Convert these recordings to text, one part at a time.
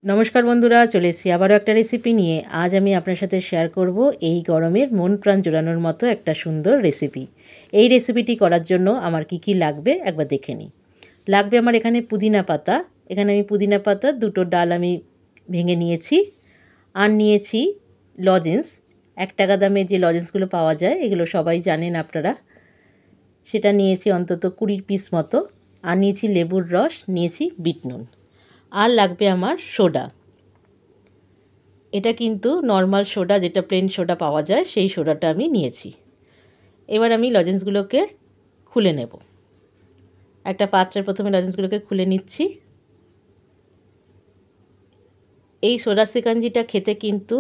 নমস্কার বন্ধুরা, চলে এসেছি আবারও একটা রেসিপি নিয়ে। আজ আমি আপনার সাথে শেয়ার করব এই গরমের মন প্রাণ জোড়ানোর মতো একটা সুন্দর রেসিপি। এই রেসিপিটি করার জন্য আমার কি লাগবে একবার দেখে নিই। লাগবে আমার এখানে পুদিনা পাতা। এখানে আমি পুদিনা পাতা দুটো ডাল আমি ভেঙে নিয়েছি। আর নিয়েছি লজেন্স। 1 টাকা দামে যে লজেন্সগুলো পাওয়া যায়, এগুলো সবাই জানেন আপনারা। সেটা নিয়েছি অন্তত 20 পিস মতো। আর নিয়েছি লেবুর রস, নিয়েছি বিট নুন। আর লাগবে আমার সোডা। এটা কিন্তু নর্মাল সোডা, যেটা প্লেন সোডা পাওয়া যায়, সেই সোডাটা আমি নিয়েছি। এবার আমি লজেন্সগুলোকে খুলে নেব। একটা পাত্রে প্রথমে লজেন্সগুলোকে খুলে নিচ্ছি। এই সোডা সিকাঞ্জিটা খেতে কিন্তু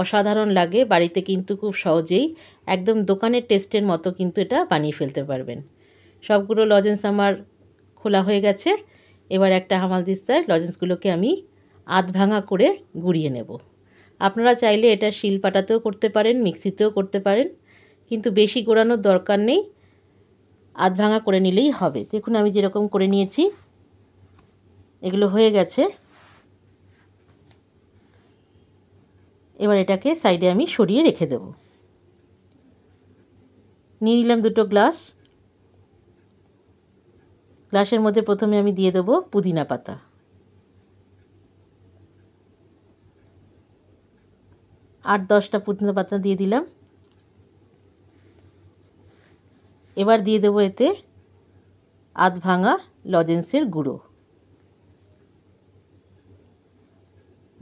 অসাধারণ লাগে। বাড়িতে কিন্তু খুব সহজেই একদম দোকানের টেস্টের মতো কিন্তু এটা বানিয়ে ফেলতে পারবেন। সবগুলো লজেন্স আমার খোলা হয়ে গেছে। এবার একটা হামালদিস্তায় লজেন্সগুলোকে আমি আধ ভাঙা করে গুঁড়িয়ে নেব। আপনারা চাইলে এটা শিলপাটাতেও করতে পারেন, মিক্সিতেও করতে পারেন, কিন্তু বেশি গোড়ানোর দরকার নেই, আধ ভাঙা করে নিলেই হবে। দেখুন আমি যেরকম করে নিয়েছি, এগুলো হয়ে গেছে। এবার এটাকে সাইডে আমি সরিয়ে রেখে দেব। নিয়ে নিলাম দুটো গ্লাস। গ্লাসের মধ্যে প্রথমে আমি দিয়ে দেবো পুদিনা পাতা। 8-10টা পুদিনা পাতা দিয়ে দিলাম। এবার দিয়ে দেবো এতে আধ ভাঙা লজেন্সের গুঁড়ো।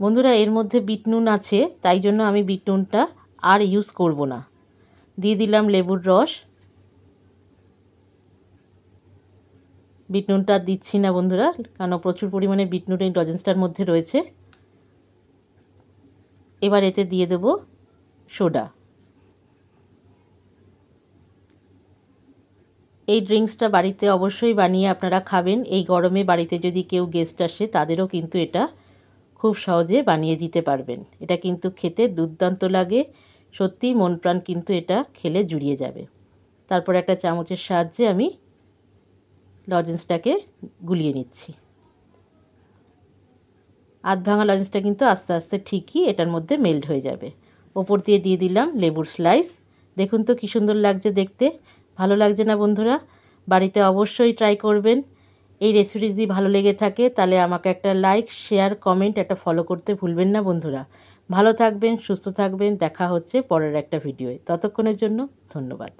বন্ধুরা, এর মধ্যে বিট নুন আছে, তাই জন্য আমি বিট নুনটা আর ইউজ করব না। দিয়ে দিলাম লেবুর রস। বিট নুনটা দিচ্ছি না বন্ধুরা, কারণ প্রচুর পরিমাণে বিট নুন এই লজেন্সটার মধ্যে রয়েছে। এবার এতে দিয়ে দেব সোডা। এই ড্রিঙ্কসটা বাড়িতে অবশ্যই বানিয়ে আপনারা খাবেন। এই গরমে বাড়িতে যদি কেউ গেস্ট আসে, তাদেরও কিন্তু এটা খুব সহজে বানিয়ে দিতে পারবেন। এটা কিন্তু খেতে দুর্দান্ত লাগে, সত্যি মন প্রাণ কিন্তু এটা খেলে জুড়িয়ে যাবে। তারপর একটা চামচের সাহায্যে আমি লজেন্সটাকে গুলিয়ে নিচ্ছি। আধ ভাঙা লজেন্সটা কিন্তু আস্তে আস্তে ঠিকই এটার মধ্যে মেল্ট হয়ে যাবে। ওপর দিয়ে দিলাম লেবুর স্লাইস। দেখুন তো কী সুন্দর লাগছে দেখতে, ভালো লাগছে না বন্ধুরা? বাড়িতে অবশ্যই ট্রাই করবেন। এই রেসিপি যদি ভালো লেগে থাকে তাহলে আমাকে একটা লাইক, শেয়ার, কমেন্ট, একটা ফলো করতে ভুলবেন না বন্ধুরা। ভালো থাকবেন, সুস্থ থাকবেন। দেখা হচ্ছে পরের একটা ভিডিওয়। ততক্ষণের জন্য ধন্যবাদ।